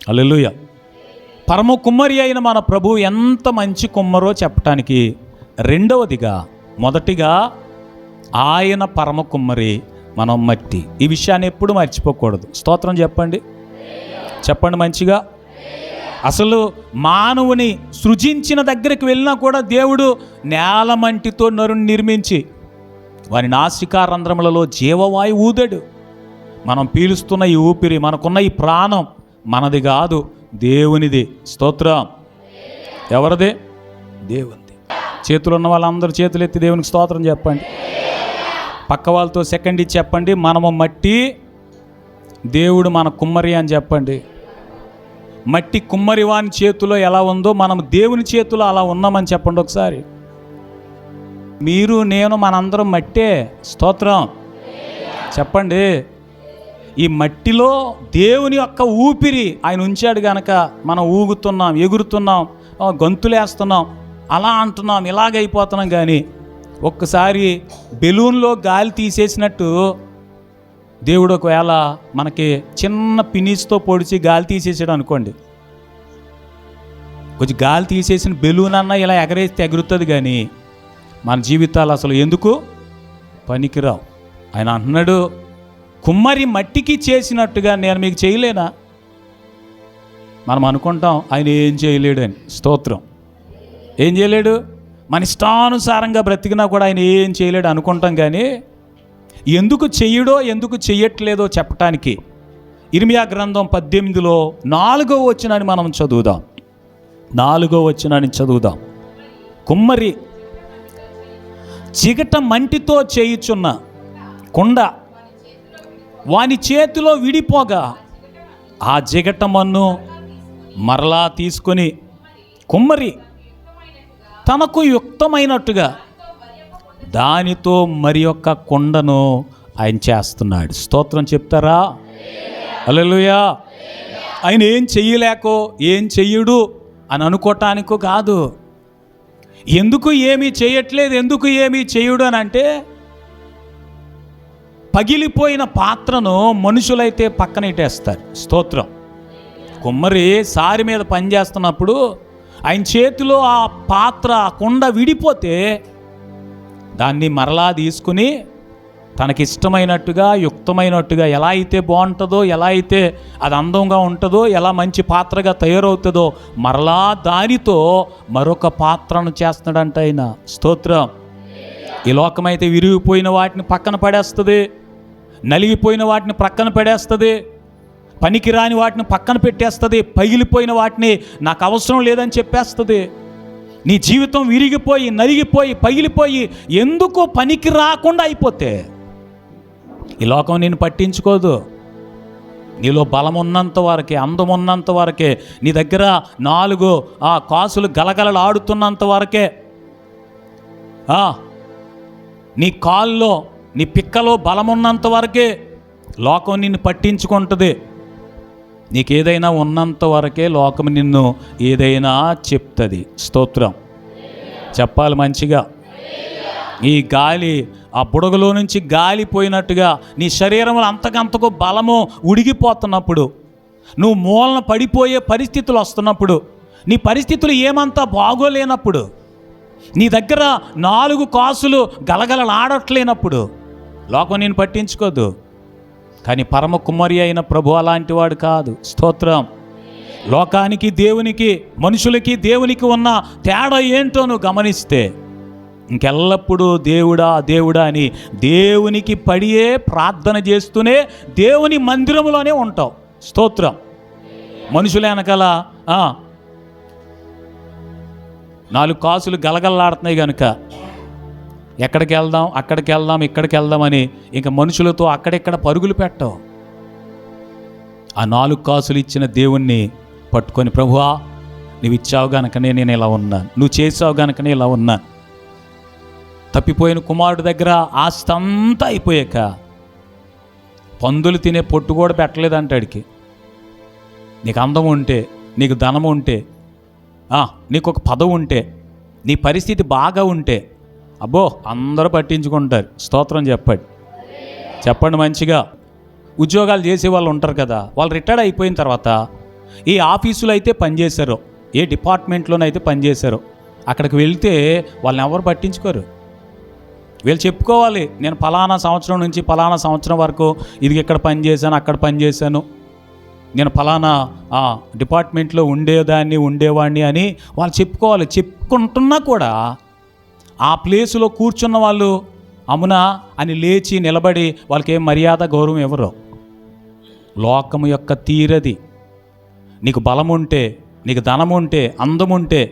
హల్లెలూయా. పరమ కుమ్మరి అయిన మన ప్రభువు ఎంత మంచి కుమ్మరో చెప్పటానికి రెండవదిగా, మొదటిగా ఆయన పరమ కుమ్మరి, మనం మట్టి. ఈ విషయాన్ని ఎప్పుడు మర్చిపోకూడదు. స్తోత్రం చెప్పండి, చెప్పండి మంచిగా. అసలు మానవుని సృజించిన దగ్గరికి వెళ్ళినా కూడా దేవుడు నేల మంటితో నరుని నిర్మించి వారి నాసికారంధ్రములలో జీవవాయువు ఊదాడు. మనం పీలుస్తున్న ఈ ఊపిరి, మనకున్న ఈ ప్రాణం మనది కాదు, దేవునిది. స్తోత్రం. ఎవరిది? దేవునిది. చేతులు ఉన్న వాళ్ళందరూ చేతులు ఎత్తి దేవునికి స్తోత్రం చెప్పండి. పక్క వాళ్ళతో సెకండ్ ఇచ్చి చెప్పండి, మనము మట్టి, దేవుడు మన కుమ్మరి అని చెప్పండి. మట్టి కుమ్మరి వాని చేతిలో ఎలా ఉందో మనం దేవుని చేతిలో అలా ఉన్నామని చెప్పండి ఒకసారి. మీరు నేను మనందరం మట్టే. స్తోత్రం చెప్పండి. ఈ మట్టిలో దేవుని యొక్క ఊపిరి ఆయన ఉంచాడు కనుక మనం ఊగుతున్నాం, ఎగురుతున్నాం, గంతులేస్తున్నాం, అలా అంటున్నాం, ఇలాగైపోతున్నాం. కానీ ఒక్కసారి బెలూన్లో గాలి తీసేసినట్టు దేవుడు ఒకవేళ మనకి చిన్న పినీస్తో పొడిచి గాలి తీసేసాడు అనుకోండి, కొంచెం గాలి తీసేసిన బెలూన్ అన్నా ఇలా ఎగరేస్తే ఎగురుతుంది. కానీ మన జీవితాలు అసలు ఎందుకు పనికిరావు. ఆయన అంటున్నాడు, కుమ్మరి మట్టికి చేసినట్టుగా నేను మీకు చేయలేనా? మనం అనుకుంటాం ఆయన ఏం చేయలేడు అని. స్తోత్రం. ఏం చేయలేడు? మన ఇష్టానుసారంగా బ్రతికినా కూడా ఆయన ఏం చేయలేడు అనుకుంటాం. కానీ ఎందుకు చెయ్యడో ఎందుకు చెయ్యట్లేదో చెప్పటానికి ఇర్మియా గ్రంథం 18లో 4వ వచనాన్ని మనం చదువుదాం. 4వ వచనాన్ని చదువుదాం. కుమ్మరి చిగట మంటితో చేయుచున్న కుండ వాని చేతిలో విడిపోగా ఆ జిగట మన్ను మరలా తీసుకొని కుమ్మరి తనకు యుక్తమైనట్టుగా దానితో మరి యొక్క కుండను ఆయన చేస్తున్నాడు. స్తోత్రం చెప్తారా? హల్లెలూయా. ఆయన ఏం చెయ్యలేకో ఏం చెయ్యడు అని అనుకోవటానికో కాదు. ఎందుకు ఏమీ చేయట్లేదు, ఎందుకు ఏమీ చెయ్యడు అని అంటే, పగిలిపోయిన పాత్రను మనుషులైతే పక్కన ఇట్టేస్తారు. స్తోత్రం. కుమ్మరి సారి మీద పనిచేస్తున్నప్పుడు ఆయన చేతిలో ఆ పాత్ర, ఆ కుండ విడిపోతే దాన్ని మరలా తీసుకుని తనకిష్టమైనట్టుగా యుక్తమైనట్టుగా ఎలా అయితే బాగుంటుందో, ఎలా అయితే అది అందంగా ఉంటుందో, ఎలా మంచి పాత్రగా తయారవుతుందో మరలా దానితో మరొక పాత్రను చేస్తున్నాడంట ఆయన. స్తోత్రం. ఈ లోకమైతే విరిగిపోయిన వాటిని పక్కన పడేస్తుంది, నలిగిపోయిన వాటిని పక్కన పడేస్తుంది, పనికిరాని వాటిని పక్కన పెట్టేస్తుంది, పగిలిపోయిన వాటిని నాకు అవసరం లేదని చెప్పేస్తుంది. నీ జీవితం విరిగిపోయి నలిగిపోయి పగిలిపోయి ఎందుకో పనికి రాకుండా అయిపోతే ఈ లోకం నేను పట్టించుకోదు. నీలో బలం ఉన్నంత వరకే, అందం ఉన్నంత వరకే, నీ దగ్గర 4 కాసులు గలగలలు ఆడుతున్నంత వరకే, నీ కాల్లో నీ పిక్కలో బలం ఉన్నంత వరకే లోకం నిన్ను పట్టించుకుంటుంది. నీకేదైనా ఉన్నంత వరకే లోకం నిన్ను ఏదైనా చెప్తుంది. స్తోత్రం చెప్పాలి మంచిగా. ఈ గాలి, ఆ బుడగలో నుంచి గాలి పోయినట్టుగా నీ శరీరంలో అంతకంతకు బలము ఉడిగిపోతున్నప్పుడు, నువ్వు మూలన పడిపోయే పరిస్థితులు వస్తున్నప్పుడు, నీ పరిస్థితులు ఏమంతా బాగోలేనప్పుడు, నీ దగ్గర 4 కాసులు గలగలలాడట్లేనప్పుడు లోకం నేను పట్టించుకోదు. కానీ పరమ కుమ్మరి అయిన ప్రభు అలాంటి వాడు కాదు. స్తోత్రం. లోకానికి దేవునికి, మనుషులకి దేవునికి ఉన్న తేడా ఏంటో నువ్వు గమనిస్తే ఇంకెల్లప్పుడూ దేవుడా దేవుడా అని దేవునికి పడియే ప్రార్థన చేస్తూనే దేవుని మందిరంలోనే ఉంటావు. స్తోత్రం. మనుషుల వెనకాల 4 కాసులు గలగలలాడుతున్నాయి కనుక ఎక్కడికి వెళ్దాం, అక్కడికి వెళ్దాం, ఇక్కడికి వెళ్దామని ఇంకా మనుషులతో అక్కడెక్కడ పరుగులు పెట్టవు. ఆ 4 కాసులు ఇచ్చిన దేవుణ్ణి పట్టుకొని, ప్రభువా నువ్వు ఇచ్చావు గనుకనే నేను ఇలా ఉన్నాను, నువ్వు చేసావు గనుకనే ఇలా ఉన్నాను. తప్పిపోయిన కుమారుడు దగ్గర ఆస్తి అంతా అయిపోయాక పందులు తినే పొట్టు కూడా పెట్టలేదంటాడికి. నీకు అందం ఉంటే, నీకు ధనం ఉంటే, నీకు ఒక పదవి ఉంటే, నీ పరిస్థితి బాగా ఉంటే, అబ్బో అందరూ పట్టించుకుంటారు. స్తోత్రం చెప్పండి మంచిగా. ఉద్యోగాలు చేసే వాళ్ళు ఉంటారు కదా, వాళ్ళు రిటైర్డ్ అయిపోయిన తర్వాత ఏ ఆఫీసులో అయితే పనిచేశారో, ఏ డిపార్ట్మెంట్లోనైతే పనిచేశారో, అక్కడికి వెళ్తే వాళ్ళని ఎవరు పట్టించుకోరు. వీళ్ళు చెప్పుకోవాలి, నేను ఫలానా సంవత్సరం నుంచి ఫలానా సంవత్సరం వరకు ఇది ఇక్కడ పనిచేశాను, అక్కడ పనిచేశాను, నేను ఫలానా డిపార్ట్మెంట్లో ఉండేవాడిని అని వాళ్ళు చెప్పుకోవాలి. చెప్పుకుంటున్నా కూడా ఆ ప్లేసులో కూర్చున్న వాళ్ళు అమునా అని లేచి నిలబడి వాళ్ళకి ఏం మర్యాద గౌరవం ఇవ్వరు. లోకము యొక్క తీరది. నీకు బలం ఉంటే, నీకు ధనం ఉంటే, అందం ఉంటే,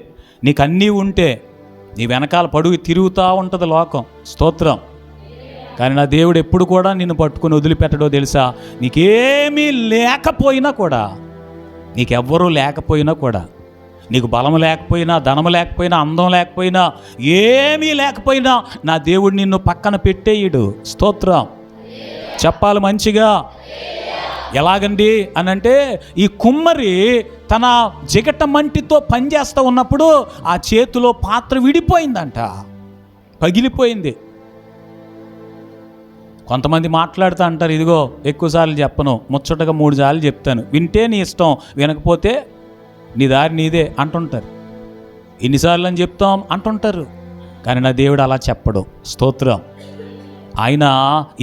నీకు అన్నీ ఉంటే నీ వెనకాల పడుగు తిరుగుతూ ఉంటుంది లోకం. స్తోత్రం. కానీ నా దేవుడు ఎప్పుడు కూడా నిన్ను పట్టుకుని వదిలిపెట్టడో తెలుసా? నీకేమీ లేకపోయినా కూడా, నీకెవ్వరూ లేకపోయినా కూడా, నీకు బలం లేకపోయినా, ధనము లేకపోయినా, అందం లేకపోయినా, ఏమీ లేకపోయినా నా దేవుడు నిన్ను పక్కన పెట్టేయడు. స్తోత్రం. చెప్పాలి మంచిగా. ఎలాగండి అని అంటే, ఈ కుమ్మరి తన జిగట మంటితో పనిచేస్తూ ఉన్నప్పుడు ఆ చేతిలో పాత్ర విడిపోయిందంట, పగిలిపోయింది. కొంతమంది మాట్లాడుతూ అంటారు, ఇదిగో ఎక్కువసార్లు చెప్పను, ముచ్చటగా 3 సార్లు చెప్తాను, వింటే నీ ఇష్టం, వినకపోతే నీ దారి నీదే అంటుంటారు. ఎన్నిసార్లు అని చెప్తాం అంటుంటారు. కానీ నా దేవుడు అలా చెప్పడు. స్తోత్రం. ఆయన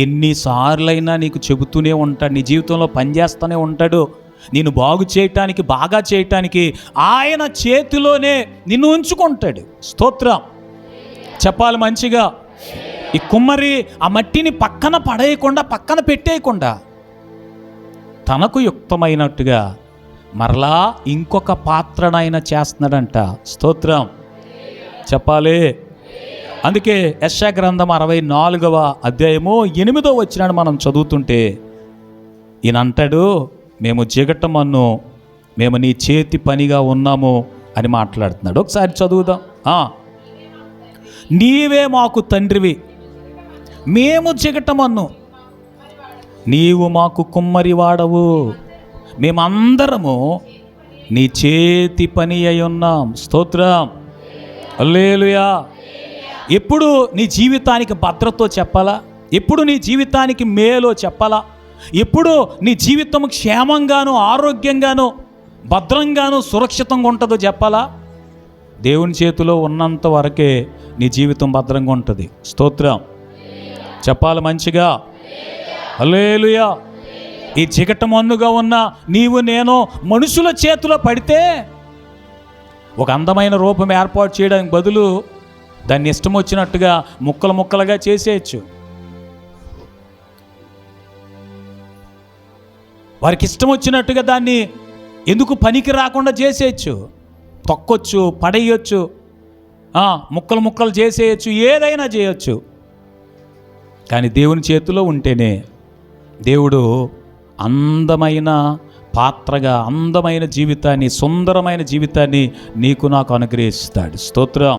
ఎన్నిసార్లైనా నీకు చెబుతూనే ఉంటాడు, నీ జీవితంలో పనిచేస్తూనే ఉంటాడు. నిన్ను బాగు చేయటానికి, బాగా చేయటానికి ఆయన చేతిలోనే నిన్ను ఉంచుకుంటాడు. స్తోత్రం. చెప్పాలి మంచిగా. ఈ కుమ్మరి ఆ మట్టిని పక్కన పడేయకుండా, పక్కన పెట్టేయకుండా తనకు యుక్తమైనట్టుగా మరలా ఇంకొక పాత్రనైనా చేస్తున్నాడంట. స్తోత్రం. చెప్పాలి. అందుకే యెషయా గ్రంథం 64వ అధ్యాయము 8వ వచనాన్ని మనం చదువుతుంటే ఈయన అంటాడు, మేము జిగటమన్ను, మేము నీ చేతి పనిగా ఉన్నాము అని మాట్లాడుతున్నాడు. ఒకసారి చదువుదాం. నీవే మాకు తండ్రివి, మేము జిగటమన్ను, నీవు మాకు కుమ్మరి వాడవు, మేమందరము నీ చేతి పని అయి ఉన్నాం. స్తోత్రం. హల్లెలూయా. ఎప్పుడు నీ జీవితానికి భద్రతో చెప్పాలా? ఎప్పుడు నీ జీవితానికి మేలో చెప్పాలా? ఎప్పుడు నీ జీవితం క్షేమంగాను, ఆరోగ్యంగాను, భద్రంగాను, సురక్షితంగా ఉంటుందో చెప్పాలా? దేవుని చేతిలో ఉన్నంత వరకే నీ జీవితం భద్రంగా ఉంటుంది. స్తోత్రం. చెప్పాలి మంచిగా. హల్లెలూయా. ఈ జిగటమన్నుగా ఉన్న నీవు నేను మనుషుల చేతిలో పడితే ఒక అందమైన రూపం ఏర్పాటు చేయడానికి బదులు దాన్ని ఇష్టం వచ్చినట్టుగా ముక్కలు ముక్కలుగా చేసేయచ్చు. వారికి ఇష్టం వచ్చినట్టుగా దాన్ని ఎందుకు పనికి రాకుండా చేసేయచ్చు, తొక్కొచ్చు, పడేయచ్చు, ముక్కలు ముక్కలు చేసేయచ్చు, ఏదైనా చేయొచ్చు. కానీ దేవుని చేతిలో ఉంటేనే దేవుడు అందమైన పాత్రగా, అందమైన జీవితాన్ని, సుందరమైన జీవితాన్ని నీకు నాకు అనుగ్రహిస్తాడు. స్తోత్రం.